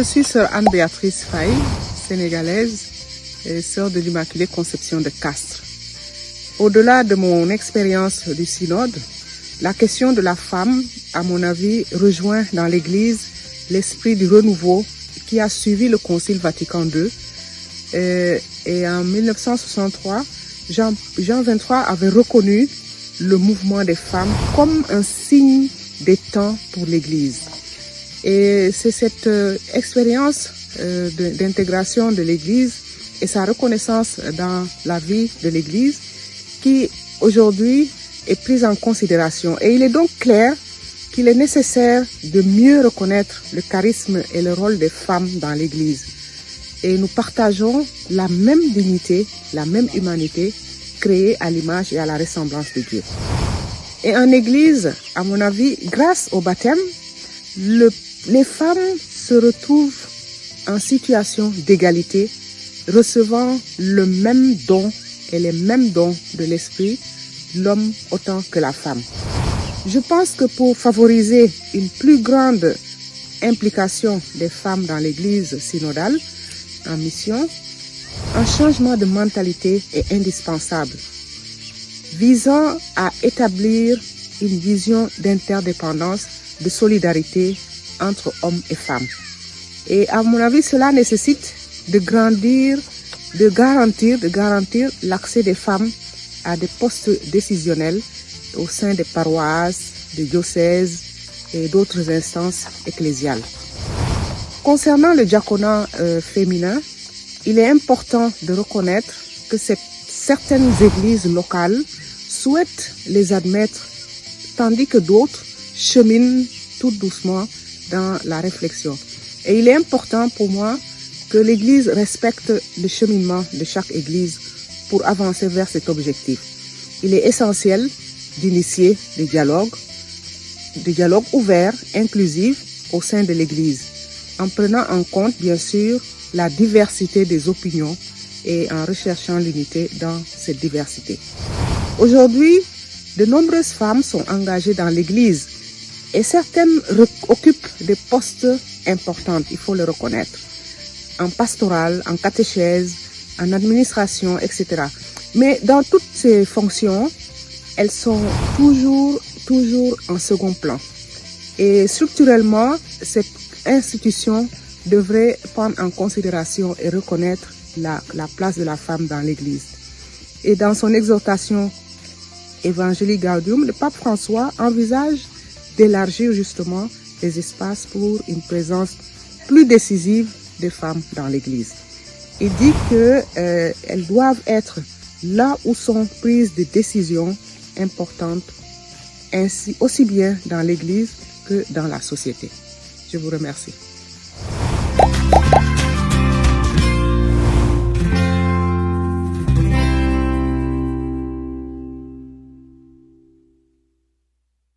Je suis sœur Anne-Béatrice Faye, sénégalaise et sœur de l'Immaculée Conception de Castres. Au-delà de mon expérience du synode, la question de la femme, à mon avis, rejoint dans l'Église l'esprit du renouveau qui a suivi le Concile Vatican II. Et en 1963, Jean XXIII avait reconnu le mouvement des femmes comme un signe des temps pour l'Église. Et c'est cette expérience d'intégration de l'Église et sa reconnaissance dans la vie de l'Église qui aujourd'hui est prise en considération. Et il est donc clair qu'il est nécessaire de mieux reconnaître le charisme et le rôle des femmes dans l'Église. Et nous partageons la même dignité, la même humanité, créée à l'image et à la ressemblance de Dieu. Et en Église, à mon avis, grâce au baptême, les femmes se retrouvent en situation d'égalité, recevant le même don et les mêmes dons de l'esprit, l'homme autant que la femme. Je pense que pour favoriser une plus grande implication des femmes dans l'Église synodale en mission, un changement de mentalité est indispensable, visant à établir une vision d'interdépendance, de solidarité entre hommes et femmes. Et à mon avis, cela nécessite de garantir l'accès des femmes à des postes décisionnels au sein des paroisses, des diocèses et d'autres instances ecclésiales. Concernant le diaconat féminin, il est important de reconnaître que certaines églises locales souhaitent les admettre, tandis que d'autres cheminent tout doucement dans la réflexion. Et il est important pour moi que l'Église respecte le cheminement de chaque Église pour avancer vers cet objectif. Il est essentiel d'initier des dialogues ouverts, inclusifs au sein de l'Église, en prenant en compte bien sûr la diversité des opinions et en recherchant l'unité dans cette diversité. Aujourd'hui, de nombreuses femmes sont engagées dans l'Église et certaines occupent des postes importants, il faut le reconnaître, en pastoral, en catéchèse, en administration, etc. Mais dans toutes ces fonctions, elles sont toujours en second plan. Et structurellement, cette institution devrait prendre en considération et reconnaître la place de la femme dans l'Église. Et dans son exhortation Evangelii Gaudium, le pape François envisage d'élargir justement les espaces pour une présence plus décisive des femmes dans l'Église. Il dit qu'elles doivent être là où sont prises des décisions importantes, ainsi aussi bien dans l'Église que dans la société. Je vous remercie.